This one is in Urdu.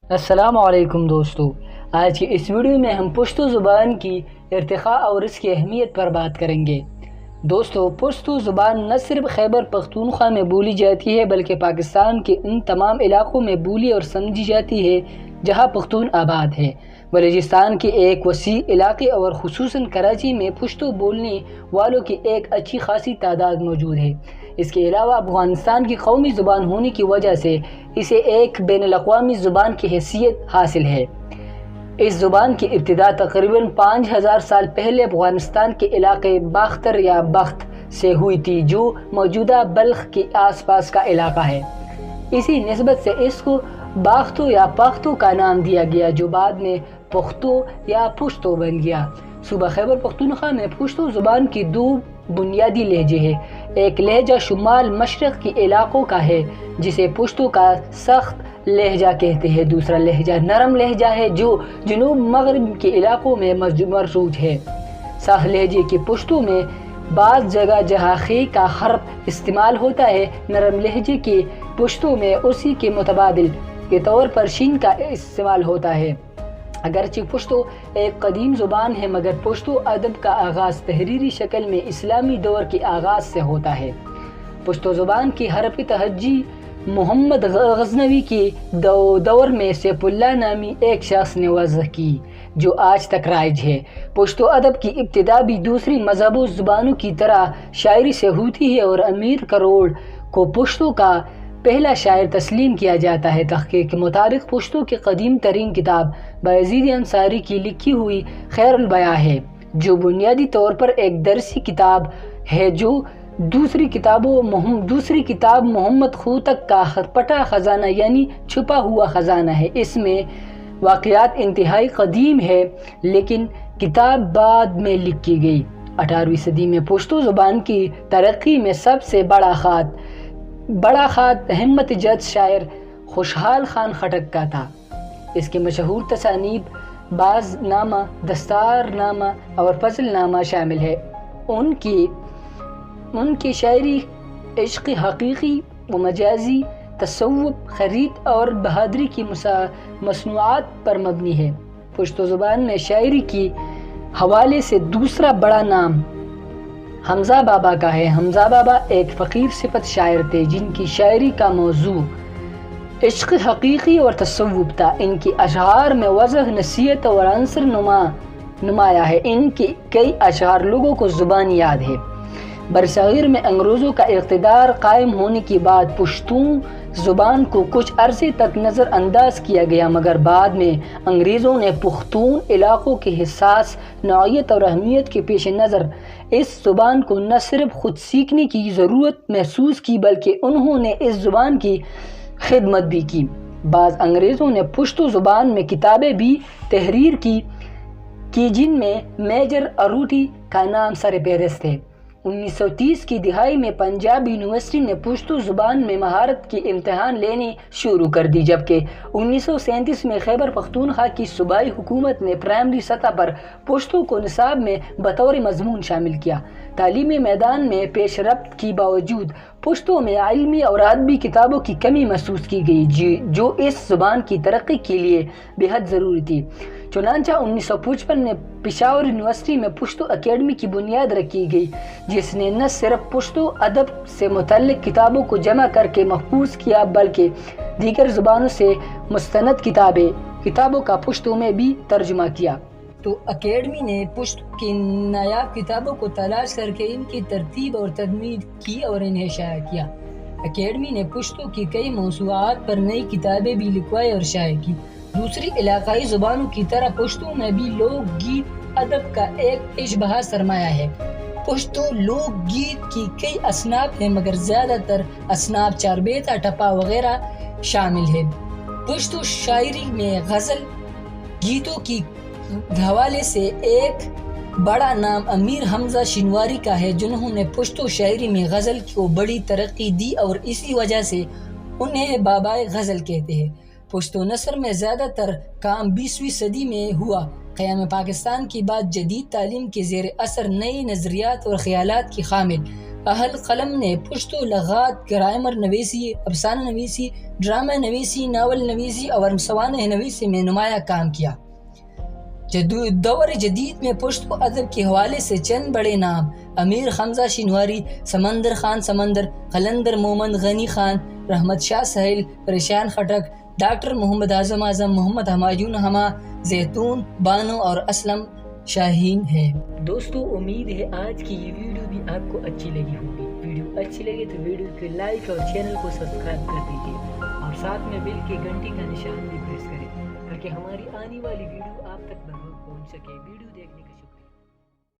السلام علیکم دوستو، آج کی اس ویڈیو میں ہم پشتو زبان کی ارتقاء اور اس کی اہمیت پر بات کریں گے۔ دوستو، پشتو زبان نہ صرف خیبر پختونخوا میں بولی جاتی ہے بلکہ پاکستان کے ان تمام علاقوں میں بولی اور سمجھی جاتی ہے جہاں پختون آباد ہے۔ بلوچستان کے ایک وسیع علاقے اور خصوصاً کراچی میں پشتو بولنے والوں کی ایک اچھی خاصی تعداد موجود ہے۔ اس کے علاوہ افغانستان کی قومی زبان ہونے کی وجہ سے اسے ایک بین الاقوامی زبان کی حیثیت حاصل ہے۔ اس زبان کی ابتدا تقریباً 5000 سال پہلے افغانستان کے علاقے باختر یا بخت سے ہوئی تھی، جو موجودہ بلخ کے آس پاس کا علاقہ ہے۔ اسی نسبت سے اس کو باختو یا پختو کا نام دیا گیا، جو بعد میں پختو یا پشتو بن گیا۔ صوبہ خیبر پختونخوا میں پشتو زبان کی دو بنیادی لہجے ہیں۔ ایک لہجہ شمال مشرق کے علاقوں کا ہے جسے پشتو کا سخت لہجہ کہتے ہیں۔ دوسرا لہجہ نرم لہجہ ہے جو جنوب مغرب کے علاقوں میں مرسوم ہے۔ سخت لہجے کے پشتو میں بعض جگہ جہاں خ کا حرف استعمال ہوتا ہے، نرم لہجے کے پشتو میں اسی کے متبادل کے طور پر شین کا استعمال ہوتا ہے۔ اگرچہ پشتو ایک قدیم زبان ہے مگر پشتو ادب کا آغاز تحریری شکل میں اسلامی دور کے آغاز سے ہوتا ہے۔ پشتو زبان کی حرف تہجی محمد غزنوی کے دور میں سیف اللہ نامی ایک شخص نے وضع کی، جو آج تک رائج ہے۔ پشتو ادب کی ابتدا بھی دوسری مذہبوں زبانوں کی طرح شاعری سے ہوتی ہے اور امیر کروڑ کو پشتو کا پہلا شاعر تسلیم کیا جاتا ہے۔ تحقیق کے مطابق پشتو کی قدیم ترین کتاب بایزید انصاری کی لکھی ہوئی خیر البیاں ہے، جو بنیادی طور پر ایک درسی کتاب ہے جو دوسری کتاب محمد خوتک کا پٹا خزانہ یعنی چھپا ہوا خزانہ ہے۔ اس میں واقعات انتہائی قدیم ہے لیکن کتاب بعد میں لکھی گئی۔ 18ویں صدی میں پشتو زبان کی ترقی میں سب سے بڑا خط ہمت جت شاعر خوشحال خان خٹک کا تھا۔ اس کے مشہور تصانیف باز نامہ، دستار نامہ اور فضل نامہ شامل ہے۔ ان کی شاعری عشق حقیقی و مجازی، تصوف، خرید اور بہادری کی مصنوعات پر مبنی ہے۔ پشتو زبان میں شاعری کے حوالے سے دوسرا بڑا نام حمزہ بابا کا ہے۔ حمزہ بابا ایک فقیر صفت شاعر تھے جن کی شاعری کا موضوع عشق حقیقی اور تصوف تھا۔ ان کی اشعار میں وضح، نصیحت اور عنصر نمایاں ہے۔ ان کے کئی اشعار لوگوں کو زبان یاد ہے۔ برصغیر میں انگریزوں کا اقتدار قائم ہونے کے بعد پشتون زبان کو کچھ عرصے تک نظر انداز کیا گیا، مگر بعد میں انگریزوں نے پختون علاقوں کی حساس نوعیت اور اہمیت کے پیش نظر اس زبان کو نہ صرف خود سیکھنے کی ضرورت محسوس کی بلکہ انہوں نے اس زبان کی خدمت بھی کی۔ بعض انگریزوں نے پشتو زبان میں کتابیں بھی تحریر کی جن میں میجر اروٹی کا نام سر فہرست ہے۔ 1930 کی دہائی میں پنجاب یونیورسٹی نے پشتو زبان میں مہارت کے امتحان لینے شروع کر دی، جبکہ 1937 میں خیبر پختونخوا کی صوبائی حکومت نے پرائمری سطح پر پشتو کو نصاب میں بطور مضمون شامل کیا۔ تعلیمی میدان میں پیش رفت کے باوجود پشتو میں علمی اور ادبی کتابوں کی کمی محسوس کی گئی، جو اس زبان کی ترقی کے لیے بے حد ضروری تھی۔ چنانچہ 1955 میں پشاور یونیورسٹی میں پشتو اکیڈمی کی بنیاد رکھی گئی، جس نے نہ صرف پشتو ادب سے متعلق کتابوں کو جمع کر کے محفوظ کیا بلکہ دیگر زبانوں سے مستند کتابوں کا پشتو میں بھی ترجمہ کیا۔ تو اکیڈمی نے پشتو کی نایاب کتابوں کو تلاش کر کے ان کی ترتیب اور تدوین کی اور انہیں شائع کیا۔ اکیڈمی نے پشتو کی کئی موضوعات پر نئی کتابیں بھی لکھوائی اور شائع کی۔ دوسری علاقائی زبانوں کی طرح پشتو میں بھی لوک گیت ادب کا ایک اشباہ سرمایہ ہے۔ پشتو لوک گیت کی کئی اصناف ہیں مگر زیادہ تر اصناف چاربیتا، ٹپا وغیرہ شامل ہیں۔ پشتو شاعری میں غزل گیتوں کی حوالے سے ایک بڑا نام امیر حمزہ شینواری کا ہے، جنہوں نے پشتو شاعری میں غزل کو بڑی ترقی دی اور اسی وجہ سے انہیں بابائے غزل کہتے ہیں۔ پشتو نثر میں زیادہ تر کام 20ویں صدی میں ہوا۔ قیام پاکستان کے بعد جدید تعلیم کے زیر اثر نئے نظریات اور خیالات کی حامل اہل قلم نے پشتو لغات، گرامر نویسی، افسانہ نویسی، ڈرامہ نویسی، ناول نویسی اور سوانح نویسی میں نمایاں کام کیا۔ دور جدید میں پشتو ادب کے حوالے سے چند بڑے نام: امیر حمزہ شینواری، سمندر خان سمندر، قلندر مومند غنی خان، رحمت شاہ سہیل، پریشان خٹک، ڈاکٹر محمد اعظم، محمد ہمایوں ہما، زیتون بانو اور اسلم شاہین ہے۔ دوستو امید ہے آج کی یہ ویڈیو بھی آپ کو اچھی لگی ہوگی۔ ویڈیو اچھی لگے تو ویڈیو کو لائک اور چینل کو سبسکرائب کر دیجیے اور ساتھ میں بیل کے گھنٹی کا نشان بھی پریس کریں تاکہ ہماری آنے والی ویڈیو آپ تک بروقت پہنچ سکے۔ ویڈیو دیکھنے کا شکریہ۔